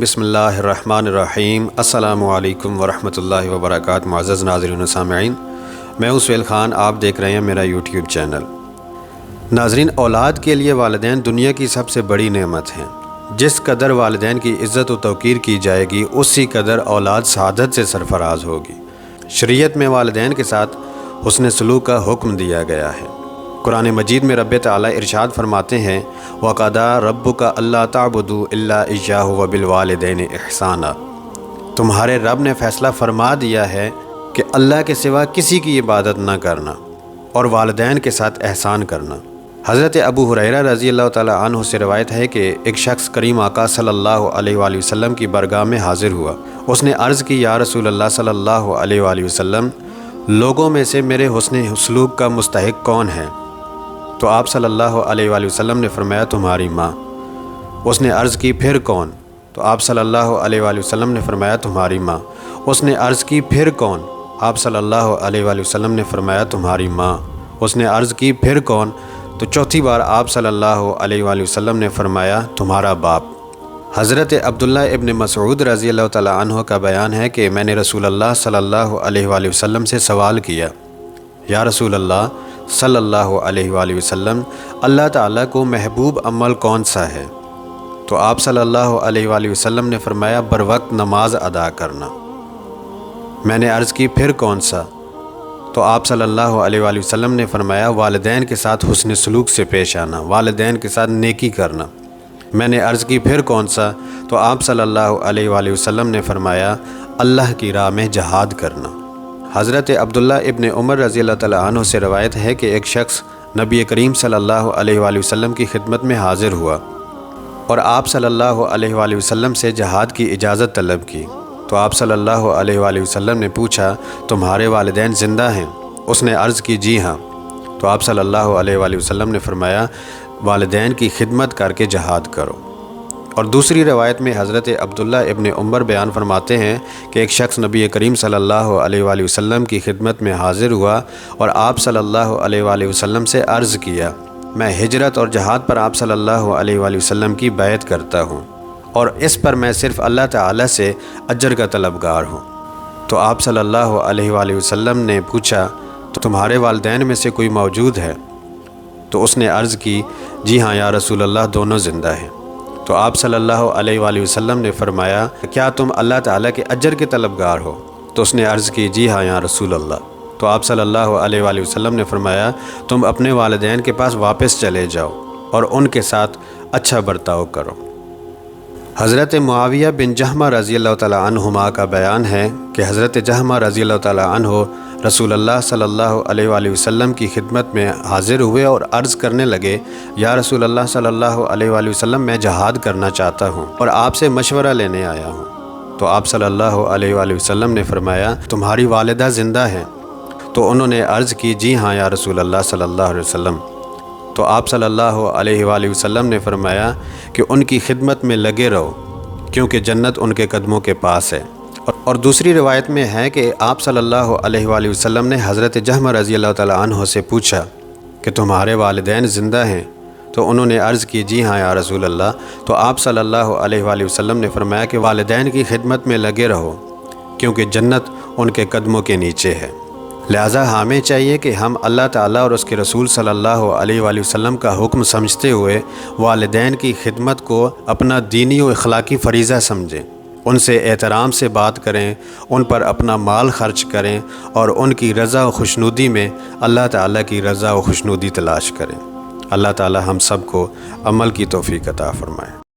بسم اللہ الرحمن الرحیم۔ السلام علیکم ورحمۃ اللہ وبرکاتہ۔ معزز ناظرین و سامعین، میں ہوں سہیل خان، آپ دیکھ رہے ہیں میرا یوٹیوب چینل۔ ناظرین، اولاد کے لیے والدین دنیا کی سب سے بڑی نعمت ہیں۔ جس قدر والدین کی عزت و توقیر کی جائے گی، اسی قدر اولاد سعادت سے سرفراز ہوگی۔ شریعت میں والدین کے ساتھ حسن سلوک کا حکم دیا گیا ہے۔ قرآن مجید میں رب تعالیٰ ارشاد فرماتے ہیں، وَقَضَىٰ رَبُّكَ أَلَّا تَعْبُدُوا إِلَّا إِيَّاهُ وَبِالْوَالِدَيْنِ إِحْسَانًا۔ تمہارے رب نے فیصلہ فرما دیا ہے کہ اللہ کے سوا کسی کی عبادت نہ کرنا اور والدین کے ساتھ احسان کرنا۔ حضرت ابو ہریرہ رضی اللہ تعالیٰ عنہ سے روایت ہے کہ ایک شخص کریم آقا صلی اللہ علیہ وآلہ وسلم کی بارگاہ میں حاضر ہوا۔ اس نے عرض کی، یا رسول اللہ صلی اللہ علیہ وآلہ وسلم، لوگوں میں سے میرے حسن سلوک کا مستحق کون ہے؟ تو آپ صلی اللہ علیہ وآلہ وسلم نے فرمایا، تمہاری ماں۔ اس نے عرض کی، پھر کون؟ تو آپ صلی اللہ علیہ وآلہ وسلم نے فرمایا، تمہاری ماں۔ اس نے عرض کی، پھر کون؟ آپ صلی اللہ علیہ وآلہ وسلم نے فرمایا، تمہاری ماں۔ اس نے عرض کی، پھر کون؟ تو چوتھی بار آپ صلی اللہ علیہ وآلہ وسلم نے فرمایا، تمہارا باپ۔ حضرت عبداللہ ابن مسعود رضی اللہ تعالیٰ عنہ کا بیان ہے کہ میں نے رسول اللہ صلی اللہ علیہ وآلہ وسلم سے سوال کیا، یا رسول اللہ صلی اللہ علیہ وآلہ وسلم، اللہ تعالیٰ کو محبوب عمل کون سا ہے؟ تو آپ صلی اللہ علیہ وآلہ وسلم نے فرمایا، بر وقت نماز ادا کرنا۔ میں نے عرض کی، پھر کون سا؟ تو آپ صلی اللہ علیہ وآلہ وسلم نے فرمایا، والدین کے ساتھ حسن سلوک سے پیش آنا، والدین کے ساتھ نیکی کرنا۔ میں نے عرض کی، پھر کون سا؟ تو آپ صلی اللہ علیہ وآلہ وسلم نے فرمایا، اللہ کی راہ میں جہاد کرنا۔ حضرت عبداللہ ابن عمر رضی اللہ تعالیٰ عنہ سے روایت ہے کہ ایک شخص نبی کریم صلی اللہ علیہ وآلہ وسلم کی خدمت میں حاضر ہوا اور آپ صلی اللہ علیہ وآلہ وسلم سے جہاد کی اجازت طلب کی۔ تو آپ صلی اللہ علیہ وآلہ وسلم نے پوچھا، تمہارے والدین زندہ ہیں؟ اس نے عرض کی، جی ہاں۔ تو آپ صلی اللہ علیہ وآلہ وسلم نے فرمایا، والدین کی خدمت کر کے جہاد کرو۔ اور دوسری روایت میں حضرت عبداللہ ابن عمر بیان فرماتے ہیں کہ ایک شخص نبی کریم صلی اللہ علیہ وآلہ وسلم کی خدمت میں حاضر ہوا اور آپ صلی اللہ علیہ وآلہ وسلم سے عرض کیا، میں ہجرت اور جہاد پر آپ صلی اللہ علیہ وآلہ وسلم کی بیعت کرتا ہوں اور اس پر میں صرف اللہ تعالیٰ سے اجر کا طلبگار ہوں۔ تو آپ صلی اللہ علیہ وآلہ وسلم نے پوچھا، تو تمہارے والدین میں سے کوئی موجود ہے؟ تو اس نے عرض کی، جی ہاں یا رسول اللہ، دونوں زندہ ہیں۔ تو آپ صلی اللہ علیہ وآلہ وسلم نے فرمایا، کیا تم اللہ تعالیٰ کے اجر کے طلبگار ہو؟ تو اس نے عرض کی، جی ہاں یا رسول اللہ۔ تو آپ صلی اللہ علیہ وآلہ وسلم نے فرمایا، تم اپنے والدین کے پاس واپس چلے جاؤ اور ان کے ساتھ اچھا برتاؤ کرو۔ حضرت معاویہ بن جہمہ رضی اللہ تعالیٰ عنہما کا بیان ہے کہ حضرت جہمہ رضی اللہ تعالیٰ عنہ رسول اللہ صلی اللہ علیہ وآلہ وسلم کی خدمت میں حاضر ہوئے اور عرض کرنے لگے، یا رسول اللہ صلی اللہ علیہ وآلہ وسلم، میں جہاد کرنا چاہتا ہوں اور آپ سے مشورہ لینے آیا ہوں۔ تو آپ صلی اللہ علیہ وآلہ وسلم نے فرمایا، تمہاری والدہ زندہ ہیں؟ تو انہوں نے عرض کی، جی ہاں یا رسول اللہ صلی اللہ علیہ وسلم۔ تو آپ صلی اللہ علیہ وآلہ وسلم نے فرمایا کہ ان کی خدمت میں لگے رہو، کیونکہ جنت ان کے قدموں کے پاس ہے۔ اور دوسری روایت میں ہے کہ آپ صلی اللہ علیہ وآلہ وسلم نے حضرت جہمہ رضی اللہ تعالیٰ عنہ سے پوچھا کہ تمہارے والدین زندہ ہیں؟ تو انہوں نے عرض کی، جی ہاں یا رسول اللہ۔ تو آپ صلی اللہ علیہ وآلہ وسلم نے فرمایا کہ والدین کی خدمت میں لگے رہو، کیونکہ جنت ان کے قدموں کے نیچے ہے۔ لہٰذا ہمیں چاہیے کہ ہم اللہ تعالیٰ اور اس کے رسول صلی اللہ علیہ وآلہ وسلم کا حکم سمجھتے ہوئے والدین کی خدمت کو اپنا دینی و اخلاقی فریضہ سمجھیں، ان سے احترام سے بات کریں، ان پر اپنا مال خرچ کریں اور ان کی رضا و خوشنودی میں اللہ تعالیٰ کی رضا و خوشنودی تلاش کریں۔ اللہ تعالیٰ ہم سب کو عمل کی توفیق عطا فرمائے۔